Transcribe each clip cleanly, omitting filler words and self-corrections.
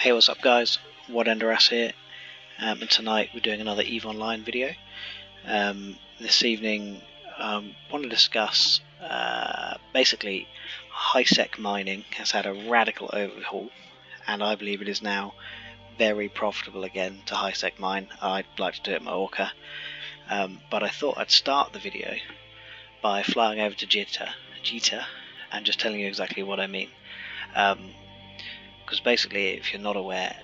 Hey, what's up guys, Wadendoras here, and tonight we're doing another EVE Online video. This evening I want to discuss basically high-sec mining has had a radical overhaul, and I believe it is now very profitable again to high-sec mine. I'd like to do it in my Orca, but I thought I'd start the video by flying over to Jita and just telling you exactly what I mean. Because basically, if you're not aware,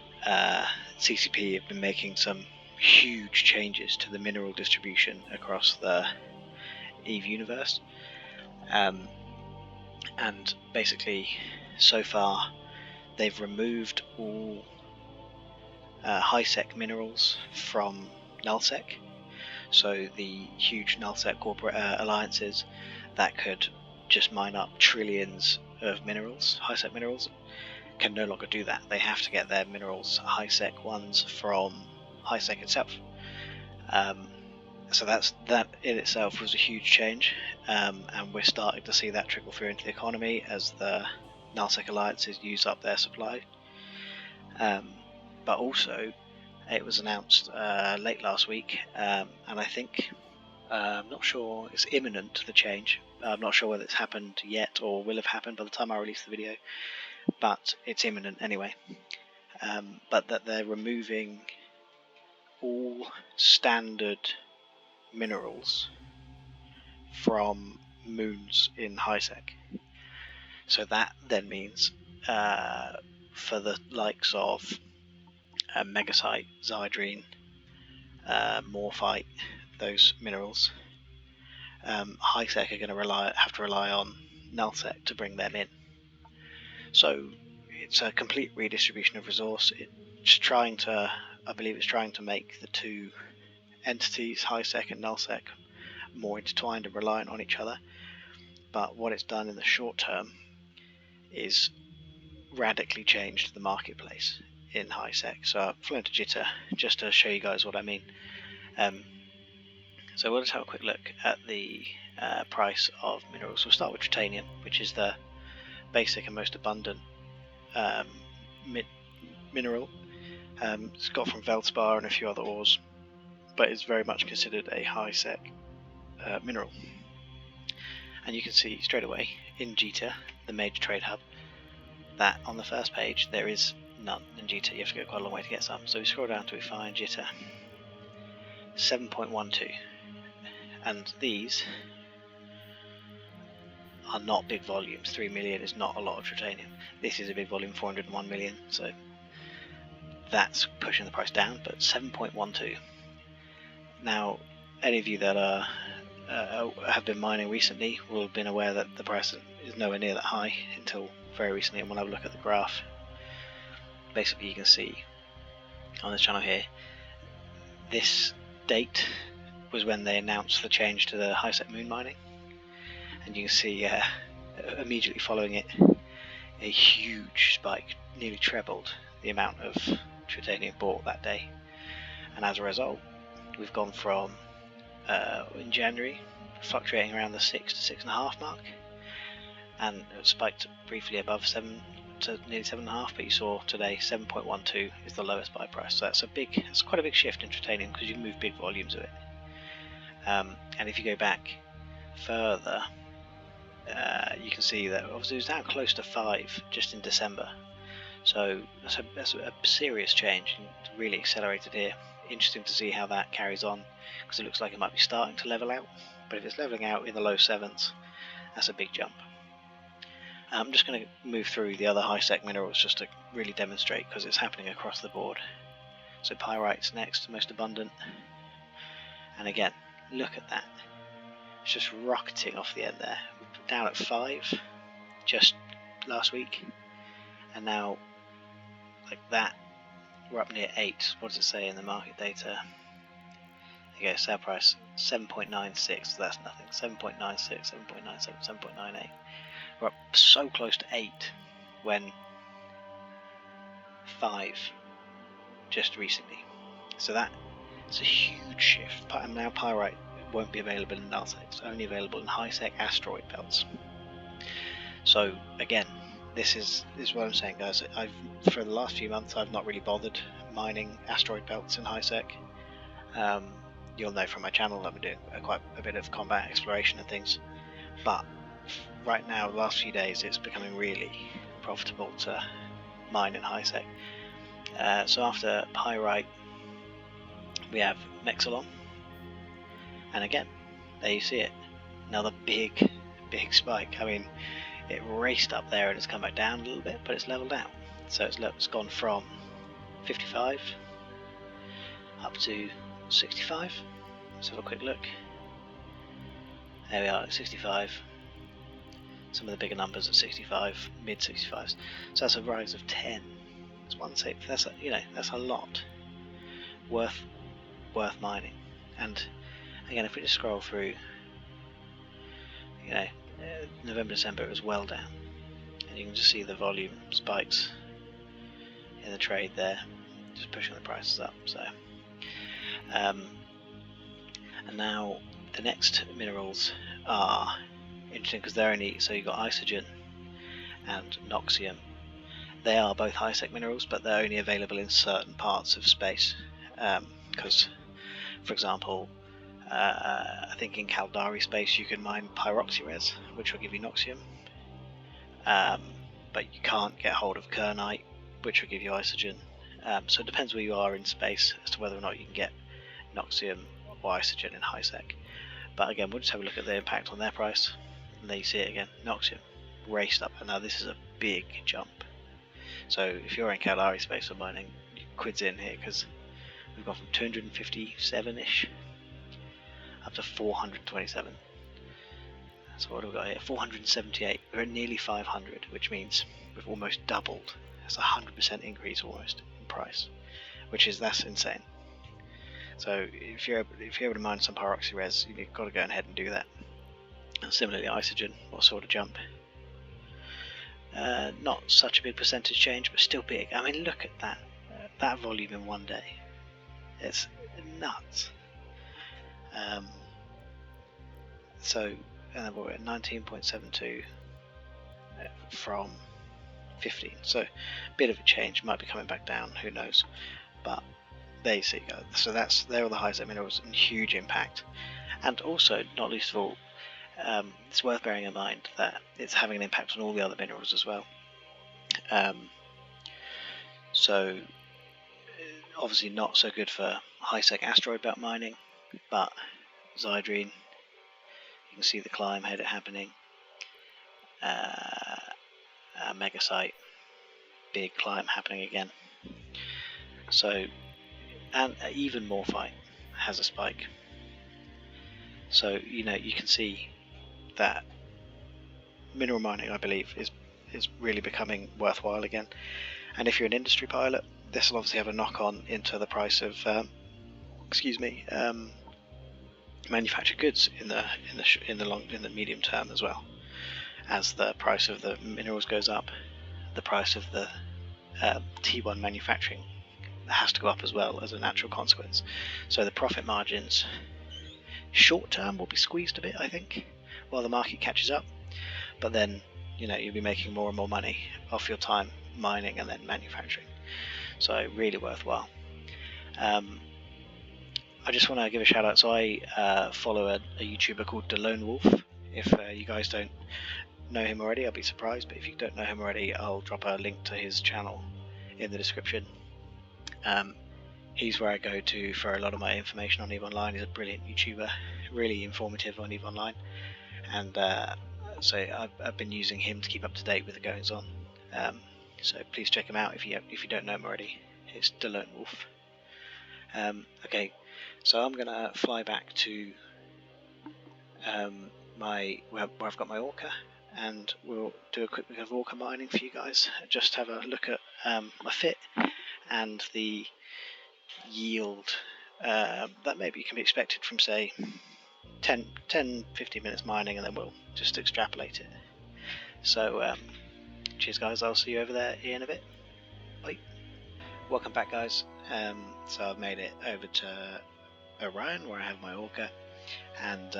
CCP have been making some huge changes to the mineral distribution across the EVE universe, and basically so far they've removed all high-sec minerals from nullsec. So the huge nullsec corporate alliances that could just mine up trillions of minerals, high-sec minerals, can no longer do that. They have to get their minerals, high-sec ones, from high-sec itself. So that in itself was a huge change, and we're starting to see that trickle through into the economy as the nullsec alliances use up their supply. But also, it was announced late last week, and I think, I'm not sure, it's imminent, the change. I'm not sure whether it's happened yet or will have happened by the time I release the video, but it's imminent anyway. But that they're removing all standard minerals from moons in high-sec. So that then means for the likes of megasite, xydrine, morphite, those minerals, high-sec are going to have to rely on nullsec to bring them in. So it's a complete redistribution of resource. I believe it's trying to make the two entities, high-sec and nullsec, more intertwined and reliant on each other. But what it's done in the short term is radically changed the marketplace in high-sec. So I've flown to Jita just to show you guys what I mean. So we'll just have a quick look at the price of minerals. We'll start with titanium, which is the basic and most abundant mineral. It's got from Veldspar and a few other ores, but it's very much considered a high-sec mineral. And you can see straight away in Jita, the major trade hub, that on the first page there is none in Jita. You have to go quite a long way to get some. So we scroll down till we find Jita 7.12, and these are not big volumes. 3 million is not a lot of titanium. This is a big volume, 401 million, so that's pushing the price down, but 7.12. Now, any of you that have been mining recently will have been aware that the price is nowhere near that high until very recently. And when I look at the graph, basically you can see on this channel here, this date was when they announced the change to the high-sec moon mining, and you can see immediately following it a huge spike, nearly trebled the amount of titanium bought that day. And as a result, we've gone from in January fluctuating around the 6 to 6.5 mark, and it spiked briefly above 7 to nearly 7.5, but you saw today 7.12 is the lowest buy price. So that's quite a big shift in titanium, because you can move big volumes of it. And if you go back further, you can see that obviously it was down close to 5 just in December. So that's a serious change, and really accelerated here. Interesting to see how that carries on, because it looks like it might be starting to level out. But if it's leveling out in the low 7s, that's a big jump. I'm just going to move through the other high-sec minerals just to really demonstrate, because it's happening across the board. So pyrite's next, most abundant. And again, look at that. It's just rocketing off the end there. We're down at 5 just last week, and now like that we're up near 8. What does it say in the market data? There you go, sale price 7.96, so that's nothing. 7.96, 7.97, 7.98. We're up so close to 8 when 5 just recently. So that's a huge shift. And now pyrite won't be available in nullsec, it's only available in high-sec asteroid belts. So again, this is what I'm saying, guys. For the last few months I've not really bothered mining asteroid belts in high sec. You'll know from my channel that I'm doing quite a bit of combat exploration and things, but right now, the last few days, it's becoming really profitable to mine in high sec. So after pyrite, we have Mexalon, and again, there you see it, another big spike. I mean, it raced up there and it's come back down a little bit, but it's leveled out. So it's gone from 55 up to 65. Let's have a quick look. There we are at 65. Some of the bigger numbers at 65, mid 65s. So that's a rise of 10. That's 1/6. That's that's a lot. Worth mining. And again, if we just scroll through, November, December, it was well down, and you can just see the volume spikes in the trade there, just pushing the prices up. So, and now the next minerals are interesting because they're only, so you've got isogen and noxium. They are both high sec minerals, but they're only available in certain parts of space. Because, for example, I think in Caldari space you can mine pyroxyrez, which will give you noxium, but you can't get hold of Kenae, which will give you isogen. So it depends where you are in space as to whether or not you can get noxium or isogen in high sec. But again, we'll just have a look at the impact on their price, and there you see it again. Noxium raced up, and now this is a big jump. So if you're in Caldari space for mining, quids in here, because we've gone from 257-ish up to 427. So what have we got here? 478. We're at nearly 500, which means we've almost doubled. That's a 100% increase almost in price, that's insane. So if you're able to mine some pyroxyrez, you've got to go ahead and do that. And similarly, isogen, what sort of jump? Not such a big percentage change, but still big. I mean, look at that volume in one day. It's nuts. So, and then we're at 19.72 from 15. So, a bit of a change. Might be coming back down. Who knows? But there you see. So they're all the high sec minerals, and huge impact. And also, not least of all, it's worth bearing in mind that it's having an impact on all the other minerals as well. So obviously not so good for high sec asteroid belt mining, but Zydrine, you can see the climb happening. Megasite, big climb happening again. So, and even Morphite has a spike. So you can see that mineral mining, I believe, is really becoming worthwhile again. And if you're an industry pilot, this will obviously have a knock-on into the price of manufactured goods in the medium term as well. As the price of the minerals goes up, the price of the T1 manufacturing has to go up as well as a natural consequence. So the profit margins short term will be squeezed a bit, I think, while the market catches up, but then you'll be making more and more money off your time mining and then manufacturing. So really worthwhile. I just want to give a shout out. So I follow a YouTuber called The Lone Wolf. If you guys don't know him already, I'll be surprised, but if you don't know him already, I'll drop a link to his channel in the description. He's where I go to for a lot of my information on EVE Online. He's a brilliant YouTuber, really informative on EVE Online, and so I've been using him to keep up to date with the goings on. So please check him out if you don't know him already. It's The Lone Wolf. Okay, so I'm gonna fly back to where I've got my Orca, and we'll do a quick look of Orca mining for you guys. Just have a look at my fit and the yield that maybe can be expected from, say, 10-15 minutes mining, and then we'll just extrapolate it. So cheers guys, I'll see you over there in a bit. Bye. Welcome back guys. So I've made it over to Orion where I have my Orca, and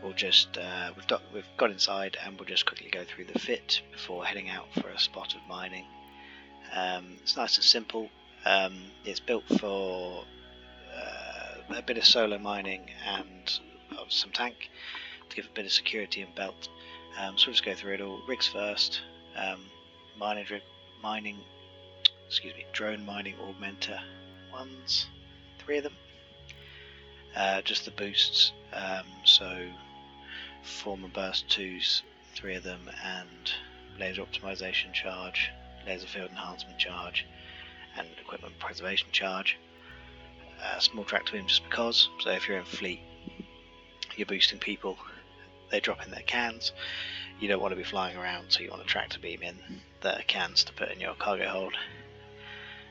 we'll just we've got inside, and we'll just quickly go through the fit before heading out for a spot of mining. It's nice and simple. It's built for a bit of solo mining and some tank to give a bit of security and belt. So we'll just go through it all. Rigs first. Drone mining augmenter ones, 3 of them. Just the boosts. So form and burst 2s, 3 of them, and laser optimization charge, laser field enhancement charge, and equipment preservation charge. Small tractor beam just because. So if you're in fleet, you're boosting people, they drop in their cans. You don't want to be flying around, so you want a tractor beam in the cans to put in your cargo hold.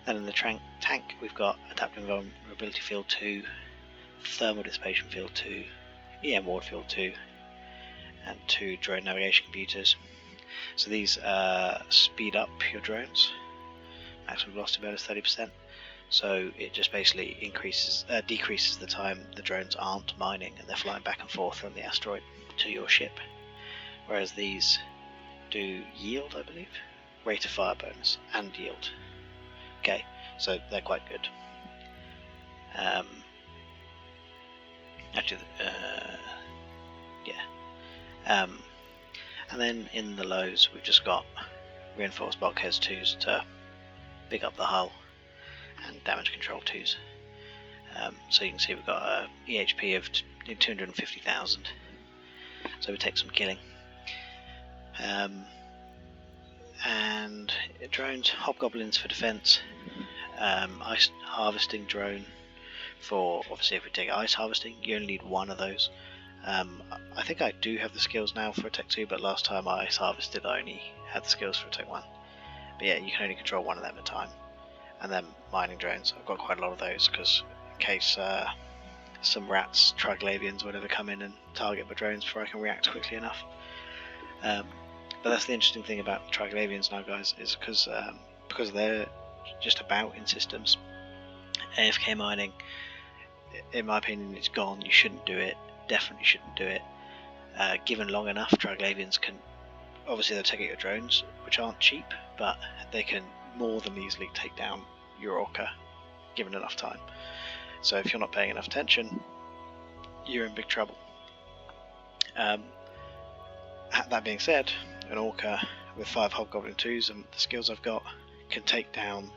Then in the tank, we've got adaptive vulnerability field 2, thermal dissipation field 2, EM ward field 2, and 2 drone navigation computers. So these speed up your drones. Maximum velocity bonus 30%. So it just basically decreases the time the drones aren't mining and they're flying back and forth from the asteroid to your ship. Whereas these do yield, I believe, rate of fire bonus and yield. Okay, so they're quite good. And then in the lows, we've just got reinforced bulkheads 2s to big up the hull, and damage control 2s. So you can see we've got a EHP of 250,000. So we take some killing. And drones, hobgoblins for defense, ice harvesting drone for, obviously if we take ice harvesting, you only need 1 of those. I think I do have the skills now for a Tech 2, but last time I ice harvested I only had the skills for a Tech 1. But yeah, you can only control 1 of them at a time. And then mining drones, I've got quite a lot of those, because in case some rats, triglavians, whatever, come in and target my drones before I can react quickly enough. But that's the interesting thing about triglavians now, guys, is because they're just about in systems. AFK mining, in my opinion, is gone. You shouldn't do it. Definitely shouldn't do it. Given long enough, triglavians can, obviously they'll take out your drones, which aren't cheap, but they can more than easily take down your Orca, given enough time. So if you're not paying enough attention, you're in big trouble. That being said, an Orca with 5 Hobgoblin 2s and the skills I've got can take down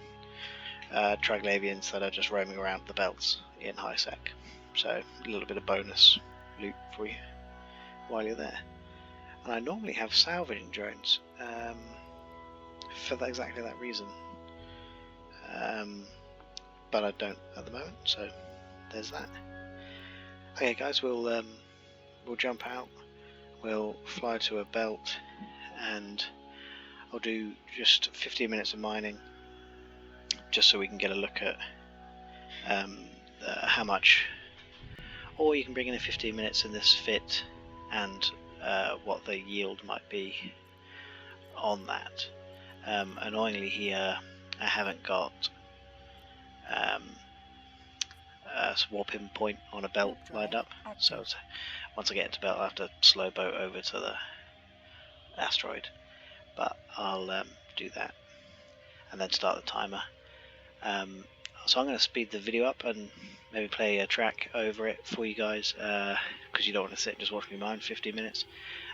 triglavians that are just roaming around the belts in high sec. So a little bit of bonus loot for you while you're there. And I normally have salvaging drones for exactly that reason, but I don't at the moment, so there's that. Okay guys, we'll jump out, we'll fly to a belt, and I'll do just 15 minutes of mining just so we can get a look at how much, or you can bring in 15 minutes in this fit and what the yield might be on that. Annoyingly here I haven't got a warping point on a belt lined up, so once I get into belt I'll have to slow boat over to the asteroid, but I'll do that and then start the timer. So I'm going to speed the video up and maybe play a track over it for you guys, because you don't want to sit and just watch me mine 15 minutes,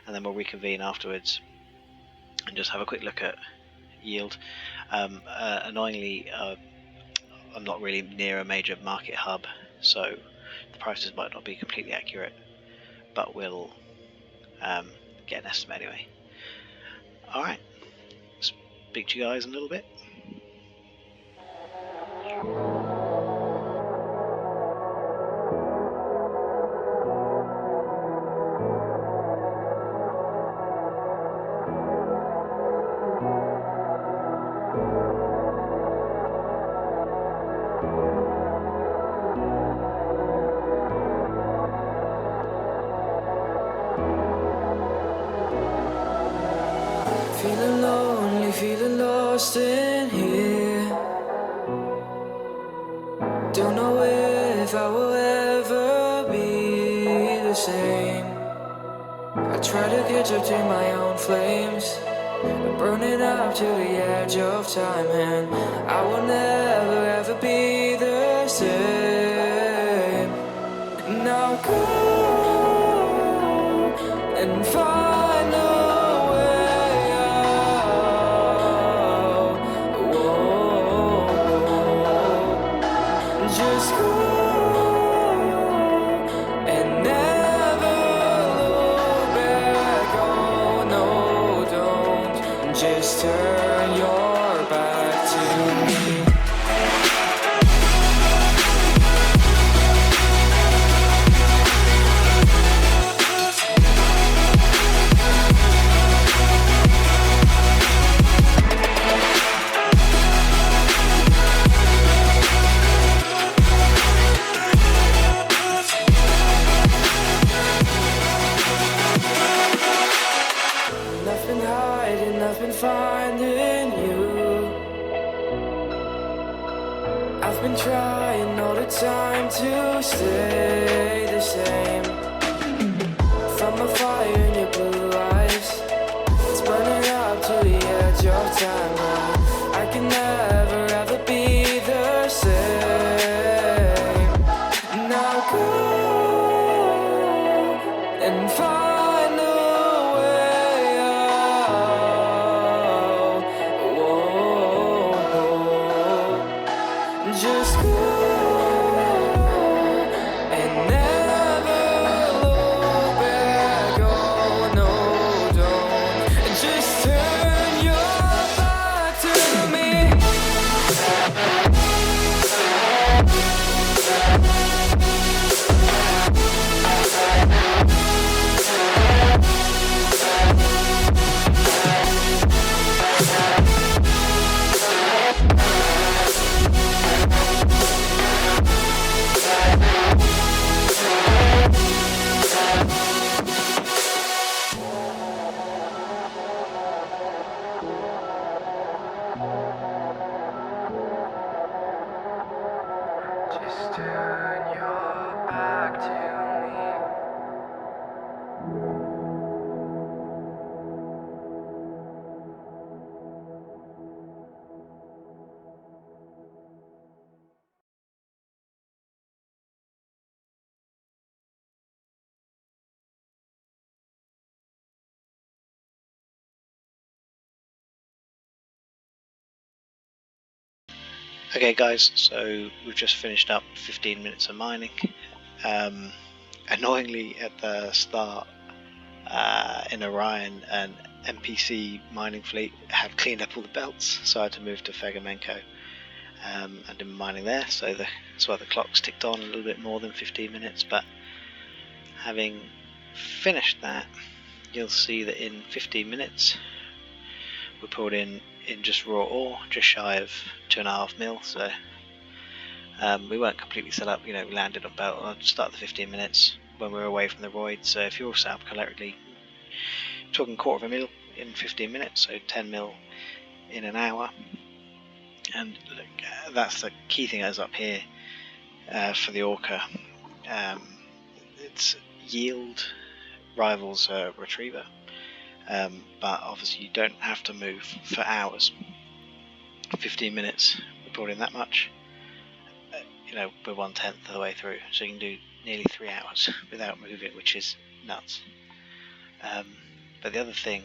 and then we'll reconvene afterwards and just have a quick look at yield. Annoyingly, I'm not really near a major market hub, so the prices might not be completely accurate, but we'll get an estimate anyway. Alright, speak to you guys in a little bit. Feeling lonely, feeling lost in here. Don't know if I will ever be the same. try to catch up to my own flames, burning up to the edge of time, and I will never ever be the same. Now go and find a way out. Whoa. Just go and never look back. Oh no, don't. Just turn your back to me. I've been hiding, I've been finding you. I've been trying all the time to stay the same. From a fire in your blue eyes, it's burning up to the edge of time. I can never ever be the same. Now go and find a way out. Whoa. Just go and never look back. Oh no, don't. Just turn your back to me. Just turn your back to me. Okay guys, so we've just finished up 15 minutes of mining. Annoyingly at the start in Orion, an NPC mining fleet had cleaned up all the belts, so I had to move to Fegamenko and did mining there, so that's why the clock's ticked on a little bit more than 15 minutes, but having finished that, you'll see that in 15 minutes we pulled in just raw ore, just shy of 2.5 mil, so we weren't completely set up, we landed on belt at the start of the 15 minutes when we were away from the void, so if you're all set up correctly, you're talking 1/4 mil in 15 minutes, so 10 mil in an hour. And look, that's the key thing that's up here for the Orca. Its yield rivals Retriever, but obviously you don't have to move for hours. 15 minutes, we brought in that much. We're 1/10 of the way through, so you can do nearly 3 hours without moving, which is nuts. But the other thing,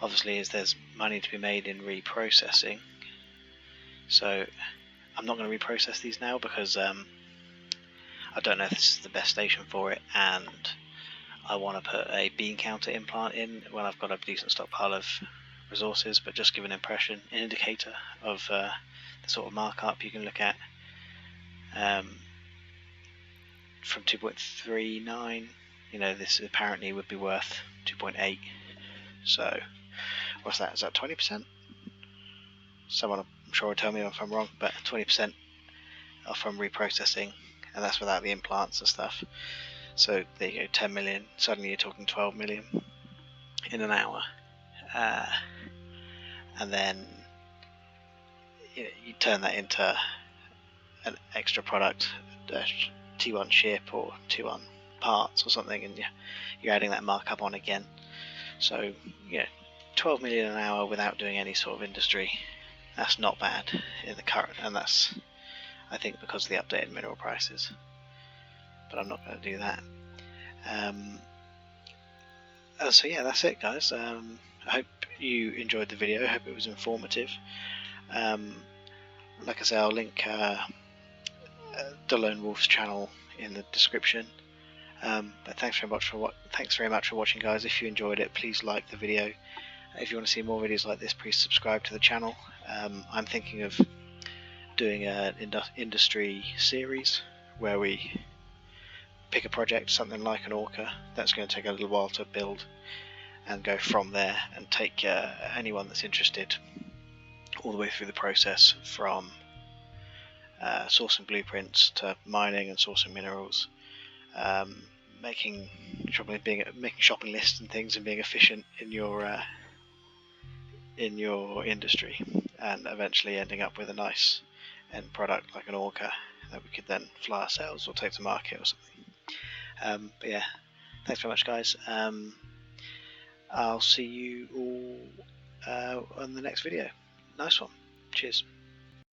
obviously, is there's money to be made in reprocessing. So I'm not going to reprocess these now because I don't know if this is the best station for it, and I want to put a bean counter implant in when I've got a decent stockpile of resources, but just give an indicator of the sort of markup you can look at. From 2.39, this apparently would be worth 2.8. So what's that? Is that 20%? Someone I'm sure will tell me if I'm wrong, but 20% from reprocessing, and that's without the implants and stuff. So there you go, 10 million. Suddenly you're talking 12 million in an hour, and then you turn that into an extra product, T1 ship or T1 parts or something, and you're adding that markup on again. So 12 million an hour without doing any sort of industry, that's not bad in the current, and that's, I think, because of the updated mineral prices. But I'm not going to do that. So yeah, that's it, guys. I hope you enjoyed the video. I hope it was informative. Like I say, I'll link the Lone Wolf's channel in the description. But thanks very much for watching, guys. If you enjoyed it, please like the video. If you want to see more videos like this, please subscribe to the channel. I'm thinking of doing an industry series where we pick a project, something like an Orca, that's going to take a little while to build, and go from there and take anyone that's interested all the way through the process, from sourcing blueprints to mining and sourcing minerals, making shopping lists and things, and being efficient in your industry, and eventually ending up with a nice end product like an Orca that we could then fly ourselves or take to market or something. But yeah, thanks very much, guys. I'll see you all on the next video. Nice one. Cheers.